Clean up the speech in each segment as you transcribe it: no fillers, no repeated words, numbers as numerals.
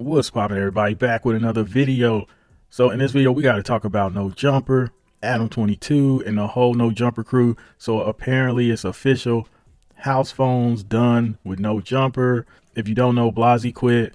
What's poppin', everybody? Back with another video. So in this video, we got to talk about No Jumper, Adam 22, and the whole No Jumper crew. So apparently it's official. HousePhone's done with No Jumper. If you don't know, Blazzy quit.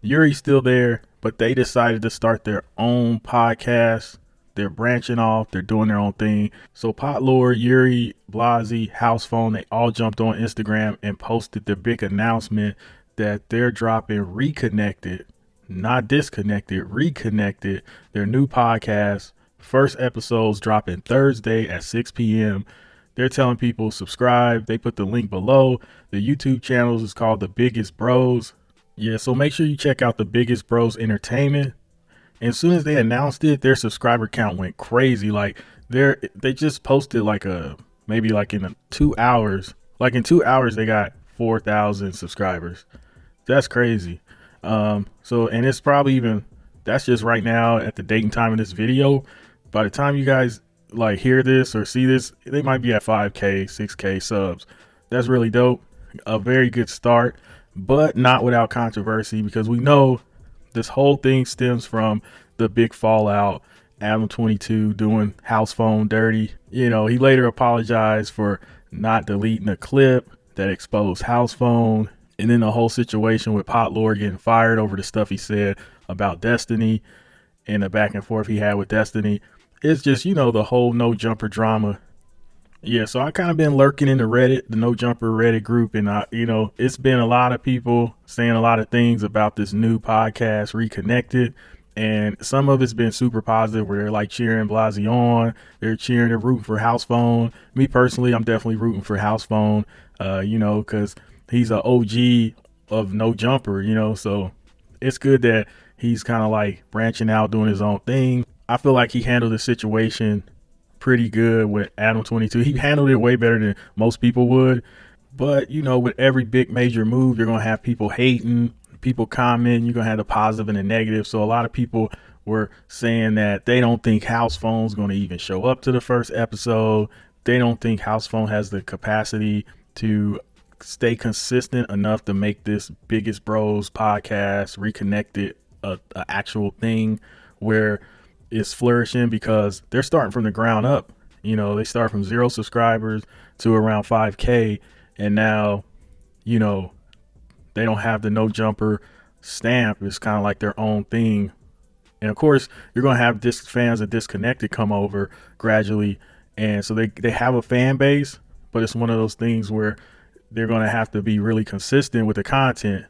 Yuri's still there, but they decided to start their own podcast. They're branching off. They're doing their own thing. So Potlord, Yuri, Blazzy, HousePhone, they all jumped on Instagram and posted the big announcement that they're dropping Reconnected, not Disconnected, Reconnected, their new podcast. First episode's dropping Thursday at 6 p.m. They're telling people subscribe. They put the link below. The YouTube channels is called The Biggest Bros. Yeah, so make sure you check out The Biggest Bros Entertainment. And as soon as they announced it, their subscriber count went crazy. Like they just posted maybe in 2 hours. Like in 2 hours, they got 4,000 subscribers. That's crazy. And it's probably that's just right now at the date and time of this video. By the time you guys hear this or see this, they might be at 5K, 6K subs. That's really dope. A very good start, but not without controversy, because we know this whole thing stems from the big fallout. Adam 22 doing HousePhone dirty. He later apologized for not deleting a clip that exposed HousePhone. And then the whole situation with Potlord getting fired over the stuff he said about Destiny and the back and forth he had with Destiny. It's just, the whole No Jumper drama. Yeah, so I kind of been lurking in the Reddit, the No Jumper Reddit group. And, it's been a lot of people saying a lot of things about this new podcast, Reconnected. And some of it's been super positive, where they're cheering Blazzy on. They're rooting for HousePhone. Me personally, I'm definitely rooting for HousePhone, because he's an OG of No Jumper, so it's good that he's kind of branching out, doing his own thing. I feel like he handled the situation pretty good with Adam 22. He handled it way better than most people would. But, with every big major move, you're going to have people hating, people commenting. You're going to have the positive and the negative. So a lot of people were saying that they don't think HousePhone's going to even show up to the first episode. They don't think HousePhone has the capacity to stay consistent enough to make this Biggest Bros podcast Reconnected a actual thing where it's flourishing, because they're starting from the ground up. They start from 0 subscribers to around 5K, and now they don't have the No Jumper stamp. It's kind of like their own thing. And of course, you're going to have fans of Disconnected come over gradually, and so they have a fan base, but it's one of those things where they're going to have to be really consistent with the content.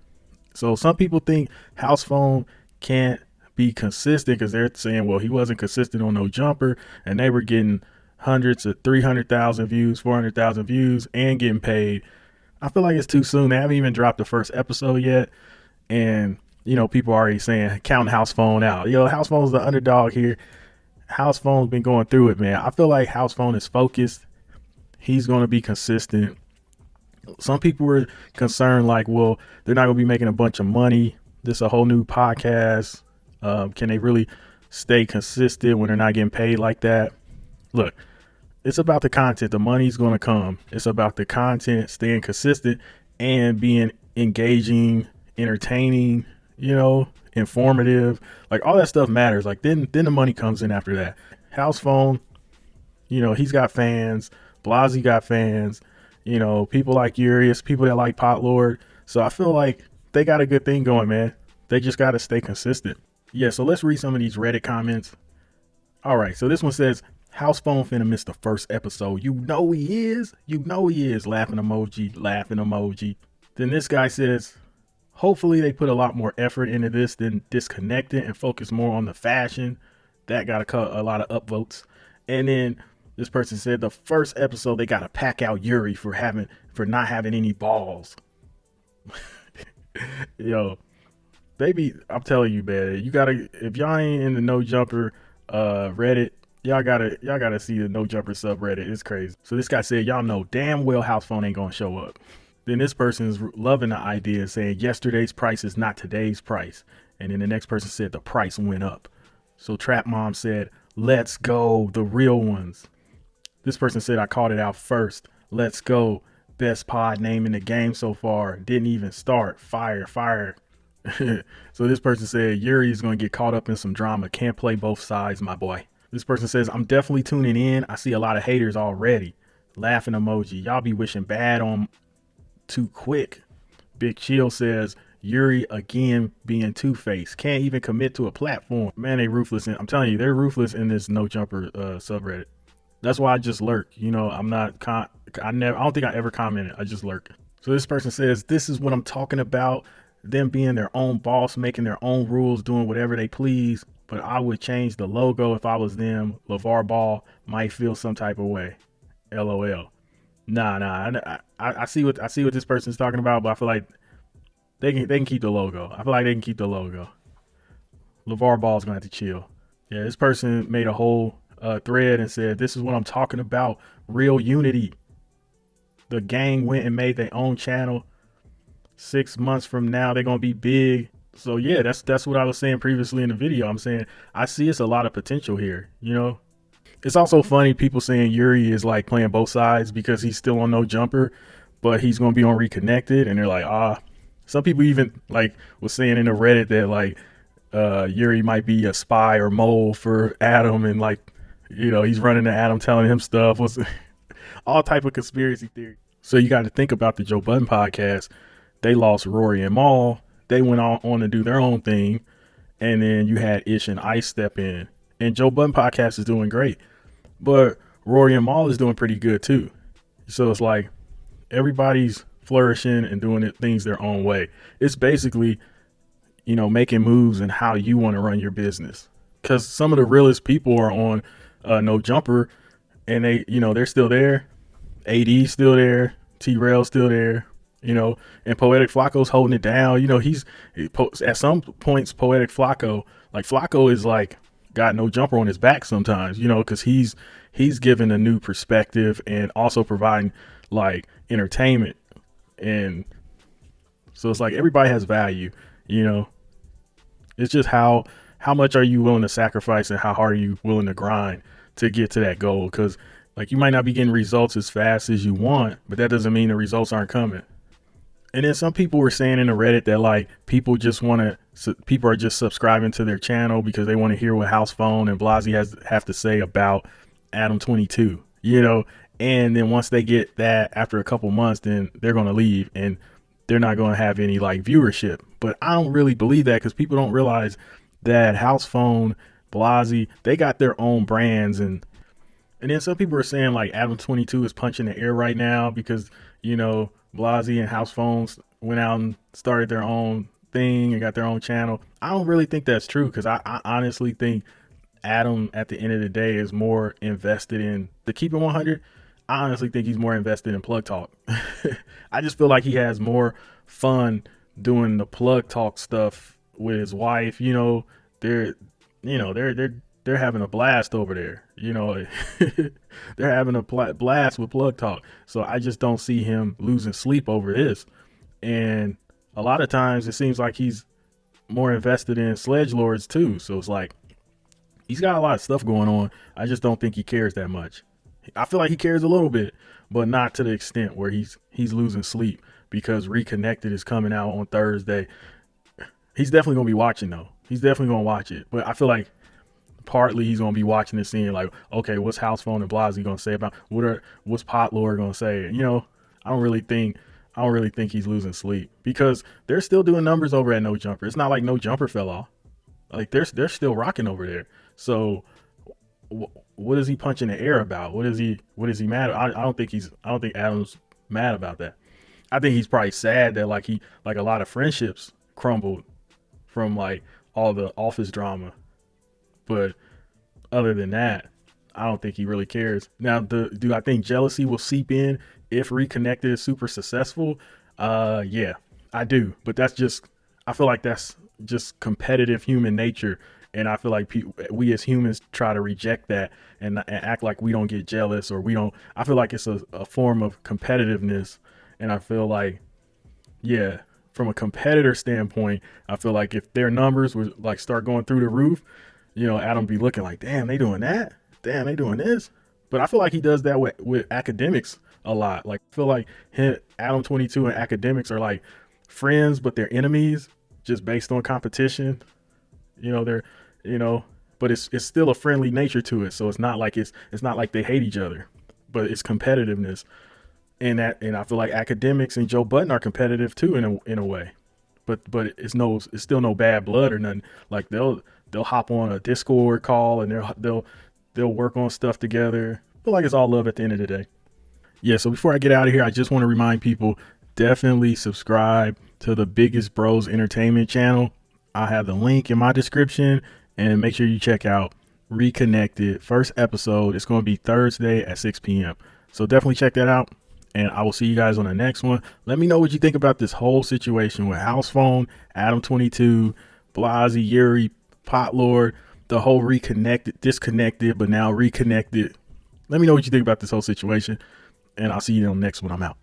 So some people think HousePhone can't be consistent because they're saying, well, he wasn't consistent on No Jumper, and they were getting hundreds of 300,000 views, 400,000 views, and getting paid. I feel like it's too soon. They haven't even dropped the first episode yet. And, people are already saying, count HousePhone out. HousePhone's the underdog here. HousePhone's been going through it, man. I feel like HousePhone is focused. He's going to be consistent. Some people were concerned, well, they're not going to be making a bunch of money. This is a whole new podcast. Can they really stay consistent when they're not getting paid like that? Look, it's about the content. The money's going to come. It's about the content, staying consistent and being engaging, entertaining, informative. All that stuff matters. Then the money comes in after that. HousePhone, he's got fans. Blazzy got fans. People like Yuri, people that like Potlord. So I feel like they got a good thing going, man. They just got to stay consistent. Yeah, so let's read some of these Reddit comments. All right, so this one says, HousePhone finna miss the first episode. He is. Laughing emoji, laughing emoji. Then this guy says, hopefully they put a lot more effort into this than Disconnected and focus more on the fashion. That got a lot of upvotes. And then this person said the first episode, they got to pack out Yuri for not having any balls. I'm telling you, man, if y'all ain't in the No Jumper Reddit, y'all gotta see the No Jumper subreddit. It's crazy. So this guy said, y'all know damn well HousePhone ain't gonna show up. Then this person is loving the idea, saying yesterday's price is not today's price. And then the next person said the price went up. So Trap Mom said, let's go, the real ones. This person said, I called it out first. Let's go. Best pod name in the game so far. Didn't even start. Fire, fire. So this person said, Yuri is going to get caught up in some drama. Can't play both sides, my boy. This person says, I'm definitely tuning in. I see a lot of haters already. Laughing emoji. Y'all be wishing bad on too quick. Big Chill says, Yuri again being two-faced. Can't even commit to a platform. Man, they ruthless. I'm telling you, they're ruthless in this No Jumper subreddit. That's why I just lurk. You know, I'm not, I don't think I ever commented. I just lurk. So this person says, this is what I'm talking about. Them being their own boss, making their own rules, doing whatever they please. But I would change the logo if I was them. LeVar Ball might feel some type of way. LOL. Nah. I see what this person's talking about, but I feel like they can keep the logo. I feel like they can keep the logo. LeVar Ball's gonna have to chill. Yeah, this person made a whole thread and said, this is what I'm talking about. Real unity. The gang went and made their own channel. 6 months from now, they're gonna be big. So yeah, that's what I was saying previously in the video. I'm saying I see it's a lot of potential here. You know, it's also funny people saying Yuri is like playing both sides because he's still on No Jumper, but he's gonna be on Reconnected, and they're like, some people even like was saying in the Reddit that like Yuri might be a spy or mole for Adam, and like, you know, he's running to Adam telling him stuff. Was all type of conspiracy theory. So you got to think about the Joe Budden podcast. They lost Rory and Maul. They went on to do their own thing. And then you had Ish and Ice step in. And Joe Budden podcast is doing great. But Rory and Maul is doing pretty good too. So it's like everybody's flourishing and doing things their own way. It's basically, you know, making moves and how you want to run your business. Because some of the realest people are on No Jumper, and they, you know, they're still there. AD's still there. T-Rail's still there. You know, and Poetic Flacco's holding it down. You know, at some points, Poetic Flacco, like Flacco is like got No Jumper on his back sometimes, you know, because he's given a new perspective and also providing like entertainment. And so it's like everybody has value, you know. It's just how much are you willing to sacrifice and how hard are you willing to grind to get to that goal? Because like you might not be getting results as fast as you want, but that doesn't mean the results aren't coming. And then some people were saying in the Reddit that like people are just subscribing to their channel because they want to hear what HousePhone and Blazzy have to say about Adam 22, you know. And then once they get that after a couple months, then they're going to leave and they're not going to have any like viewership. But I don't really believe that because people don't realize that HousePhone, Blazzy, they got their own brands. And then some people are saying like Adam 22 is punching the air right now because, you know, Blazzy and HousePhones went out and started their own thing and got their own channel. I don't really think that's true because I honestly think Adam at the end of the day is more invested in the Keep It 100. I honestly think he's more invested in Plug Talk. I just feel like he has more fun doing the Plug Talk stuff with his wife. You know, they're having a blast over there. You know, they're having a blast with Plug Talk. So I just don't see him losing sleep over this. And a lot of times it seems like he's more invested in Sledgelords too. So it's like he's got a lot of stuff going on. I just don't think he cares that much. I feel like he cares a little bit, but not to the extent where he's losing sleep because Reconnected is coming out on Thursday. He's definitely going to be watching though. He's definitely going to watch it. But I feel like partly he's going to be watching and seeing like, okay, what's HousePhone and Blazzy going to say about what's Potlord going to say? You know, I don't really think he's losing sleep because they're still doing numbers over at No Jumper. It's not like No Jumper fell off. Like they're still rocking over there. So what is he punching the air about? What is he mad about? I don't think Adam's mad about that. I think he's probably sad that like a lot of friendships crumbled from like all the office drama. But other than that, I don't think he really cares. Now, do I think jealousy will seep in if Reconnected is super successful? Yeah, I do. But I feel like that's just competitive human nature. And I feel like we as humans try to reject that and act like we don't get jealous or we don't. I feel like it's a form of competitiveness. And I feel like, yeah, from a competitor standpoint, I feel like if their numbers would like start going through the roof, you know, Adam be looking like, damn, they doing that. Damn, they doing this. But I feel like he does that with academics a lot. Like I feel like Adam 22 and academics are like friends, but they're enemies. just based on competition. They're, but it's still a friendly nature to it. So it's not like they hate each other, but it's competitiveness. And I feel like academics and Joe Budden are competitive too in a way. But it's still no bad blood or nothing. Like they'll hop on a Discord call and they'll work on stuff together. I feel like it's all love at the end of the day. Yeah, so before I get out of here, I just want to remind people, definitely subscribe to the Biggest Bros Entertainment channel. I have the link in my description, and make sure you check out Reconnected. First episode, it's going to be Thursday at 6 p.m. So definitely check that out, and I will see you guys on the next one. Let me know what you think about this whole situation with HousePhone, Adam22, Blazzy, Yuri, Potlord, the whole disconnected, but now reconnected. Let me know what you think about this whole situation, and I'll see you on the next one. I'm out.